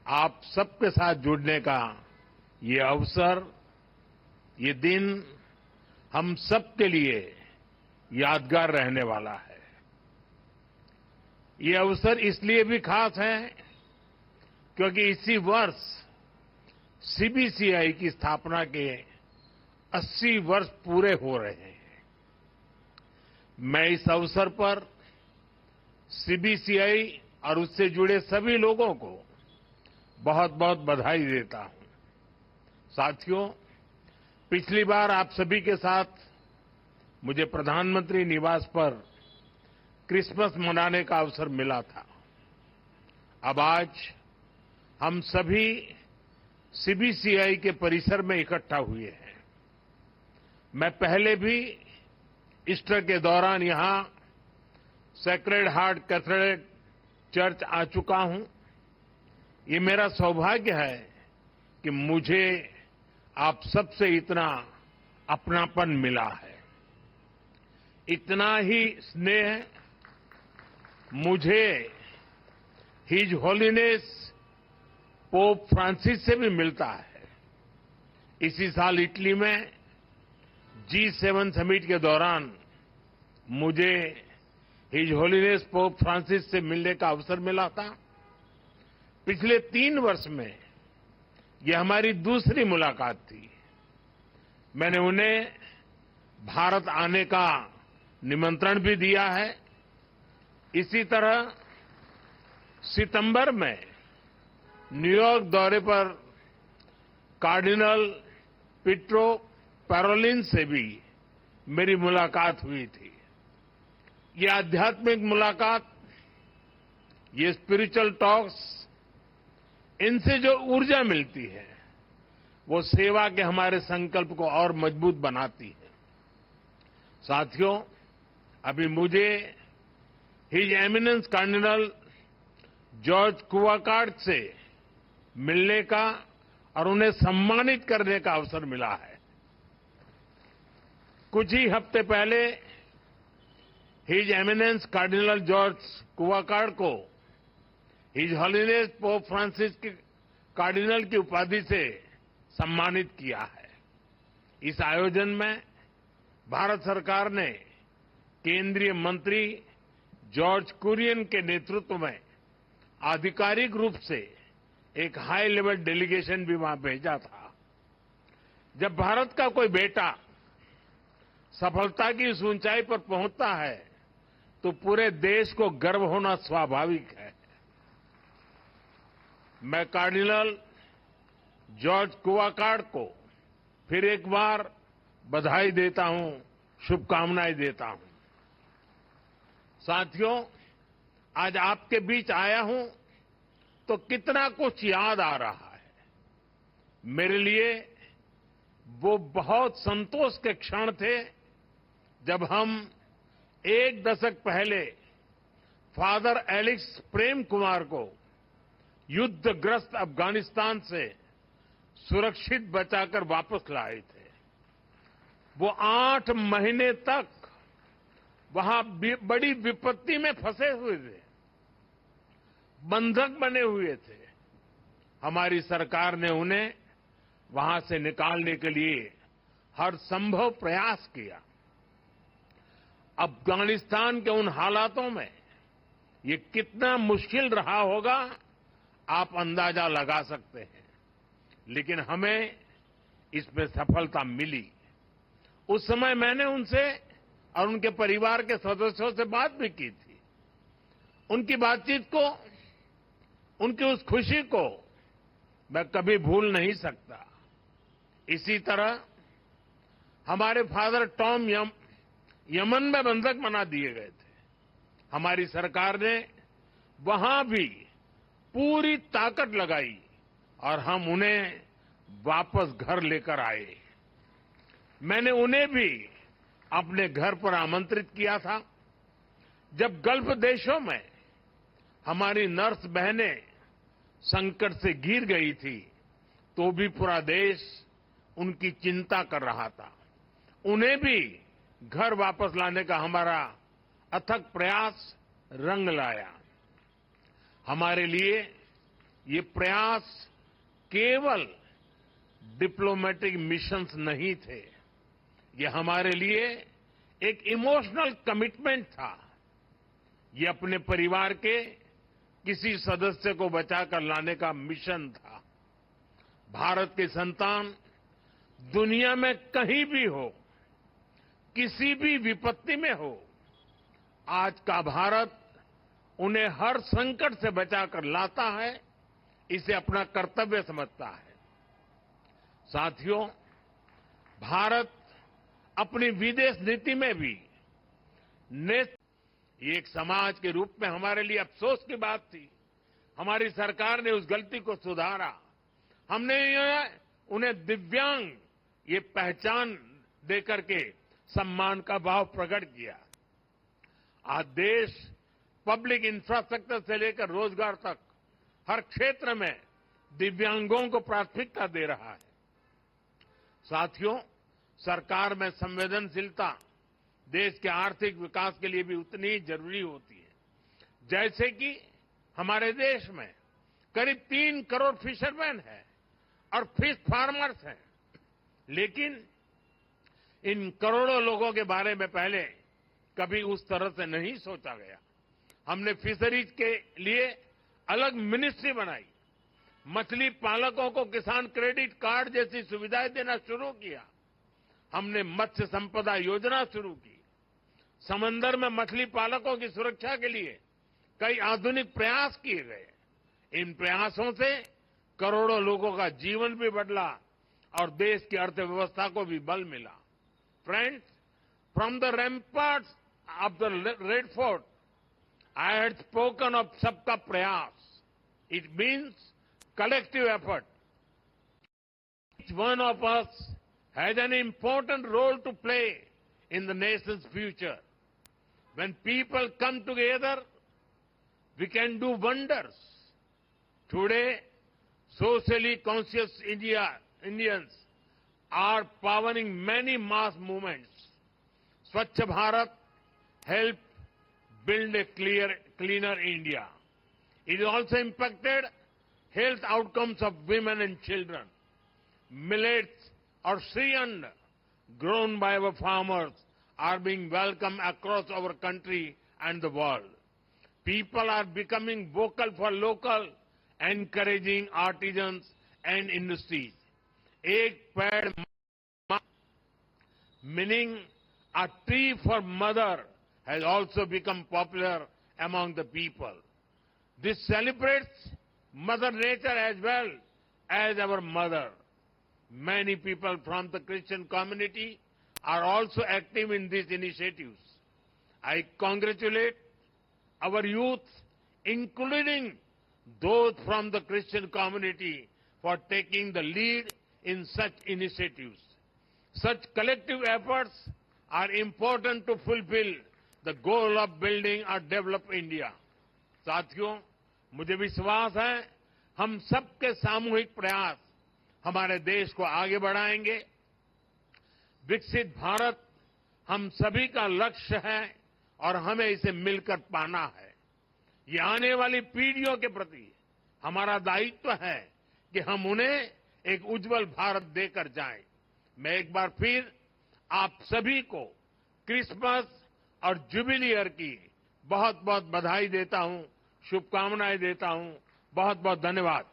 आप सबके साथ जुड़ने का ये अवसर, ये दिन हम सबके लिए यादगार रहने वाला है। ये अवसर इसलिए भी खास है क्योंकि इसी वर्ष सीबीसीआई की स्थापना के 80 वर्ष पूरे हो रहे हैं। मैं इस अवसर पर सीबीसीआई और उससे जुड़े सभी लोगों को बहुत बहुत बधाई देता हूं। साथियों, पिछली बार आप सभी के साथ मुझे प्रधानमंत्री निवास पर क्रिसमस मनाने का अवसर मिला था। अब आज हम सभी सीबीसीआई के परिसर में इकट्ठा हुए हैं। मैं पहले भी ईस्टर के दौरान यहां सेक्रेड हार्ट कैथेड्रल चर्च आ चुका हूं। ये मेरा सौभाग्य है कि मुझे आप सबसे इतना अपनापन मिला है। इतना ही स्नेह मुझे हिज होलीनेस पोप फ्रांसिस से भी मिलता है। इसी साल इटली में G7 समिट के दौरान मुझे हिज होलीनेस पोप फ्रांसिस से मिलने का अवसर मिला था। पिछले 3 वर्ष में यह हमारी दूसरी मुलाकात थी। मैंने उन्हें भारत आने का निमंत्रण भी दिया है। इसी तरह सितंबर में न्यूयॉर्क दौरे पर कार्डिनल पीट्रो पैरोलिन से भी मेरी मुलाकात हुई थी। ये आध्यात्मिक मुलाकात, ये स्पिरिचुअल टॉक्स, इनसे जो ऊर्जा मिलती है वो सेवा के हमारे संकल्प को और मजबूत बनाती है। साथियों, अभी मुझे हिज एमिनेंस कार्डिनल जॉर्ज कुवाकार्ड से मिलने का और उन्हें सम्मानित करने का अवसर मिला है। कुछ ही हफ्ते पहले हिज एमिनेंस कार्डिनल जॉर्ज कुवाकार्ड को हिज होलीनेस पोप फ्रांसिस के कार्डिनल की उपाधि से सम्मानित किया है। इस आयोजन में भारत सरकार ने केंद्रीय मंत्री जॉर्ज कुरियन के नेतृत्व में आधिकारिक रूप से एक हाई लेवल डेलीगेशन भी वहां भेजा था। जब भारत का कोई बेटा सफलता की इस ऊंचाई पर पहुंचता है तो पूरे देश को गर्व होना स्वाभाविक है। मैं कार्डिनल जॉर्ज कुवाकार्ड को फिर एक बार बधाई देता हूं, शुभकामनाएं देता हूं। साथियों, आज आपके बीच आया हूं तो कितना कुछ याद आ रहा है। मेरे लिए वो बहुत संतोष के क्षण थे जब हम 1 दशक पहले फादर एलेक्स प्रेम कुमार को युद्धग्रस्त अफगानिस्तान से सुरक्षित बचाकर वापस लाए थे। वो 8 महीने तक वहां बड़ी विपत्ति में फंसे हुए थे, बंधक बने हुए थे। हमारी सरकार ने उन्हें वहां से निकालने के लिए हर संभव प्रयास किया। अफगानिस्तान के उन हालातों में ये कितना मुश्किल रहा होगा, आप अंदाजा लगा सकते हैं। लेकिन हमें इसमें सफलता मिली। उस समय मैंने उनसे और उनके परिवार के सदस्यों से बात भी की थी। उनकी बातचीत को, उनकी उस खुशी को मैं कभी भूल नहीं सकता। इसी तरह हमारे फादर टॉम यमन में बंधक बना दिए गए थे। हमारी सरकार ने वहां भी पूरी ताकत लगाई और हम उन्हें वापस घर लेकर आए। मैंने उन्हें भी अपने घर पर आमंत्रित किया था। जब गल्फ देशों में हमारी नर्स बहनें संकट से घिर गई थी तो भी पूरा देश उनकी चिंता कर रहा था। उन्हें भी घर वापस लाने का हमारा अथक प्रयास रंग लाया। हमारे लिए ये प्रयास केवल डिप्लोमेटिक मिशंस नहीं थे, ये हमारे लिए एक इमोशनल कमिटमेंट था। ये अपने परिवार के किसी सदस्य को बचाकर लाने का मिशन था। भारत के संतान दुनिया में कहीं भी हो, किसी भी विपत्ति में हो, आज का भारत उन्हें हर संकट से बचाकर लाता है, इसे अपना कर्तव्य समझता है। साथियों, भारत अपनी विदेश नीति में भी ये एक समाज के रूप में हमारे लिए अफसोस की बात थी। हमारी सरकार ने उस गलती को सुधारा। हमने उन्हें दिव्यांग ये पहचान देकर के सम्मान का भाव प्रकट किया। आज देश पब्लिक इंफ्रास्ट्रक्चर से लेकर रोजगार तक हर क्षेत्र में दिव्यांगों को प्राथमिकता दे रहा है। साथियों, सरकार में संवेदनशीलता देश के आर्थिक विकास के लिए भी उतनी ही जरूरी होती है। जैसे कि हमारे देश में करीब 3 करोड़ फिशरमैन हैं और फिश फार्मर्स हैं, लेकिन इन करोड़ों लोगों के बारे में पहले कभी उस तरह से नहीं सोचा गया। हमने फिशरीज के लिए अलग मिनिस्ट्री बनाई, मछली पालकों को किसान क्रेडिट कार्ड जैसी सुविधाएं देना शुरू किया। हमने मत्स्य संपदा योजना शुरू की। समंदर में मछली पालकों की सुरक्षा के लिए कई आधुनिक प्रयास किए गए। इन प्रयासों से करोड़ों लोगों का जीवन भी बदला और देश की अर्थव्यवस्था को भी बल मिला। Friends, from the ramparts of the Red Fort, I had spoken of सबका प्रयास. It means collective effort. Each one of us has an important role to play in the nation's future. When people come together, we can do wonders. Today, socially conscious Indians are powering many mass movements. Swachh Bharat helped build a cleaner India. It also impacted health outcomes of women and children. Millets or shriyand grown by our farmers are being welcomed across our country and the world. People are becoming vocal for local, encouraging artisans and industries. Ek ped meaning a tree for mother has also become popular among the people. This celebrates Mother Nature as well as our mother. Many people from the Christian community are also active in these initiatives. I congratulate our youth, including those from the Christian community, for taking the lead in such initiatives. Such collective efforts are important to fulfill the goal of building a developed India. साथियों, मुझे विश्वास है हम सबके सामूहिक प्रयास हमारे देश को आगे बढ़ाएंगे। विकसित भारत हम सभी का लक्ष्य है और हमें इसे मिलकर पाना है। ये आने वाली पीढ़ियों के प्रति हमारा दायित्व है कि हम उन्हें एक उज्जवल भारत देकर जाएं। मैं एक बार फिर आप सभी को क्रिसमस और जुबिली ईयर की बहुत बहुत बधाई देता हूं, शुभकामनाएं देता हूं। बहुत बहुत धन्यवाद।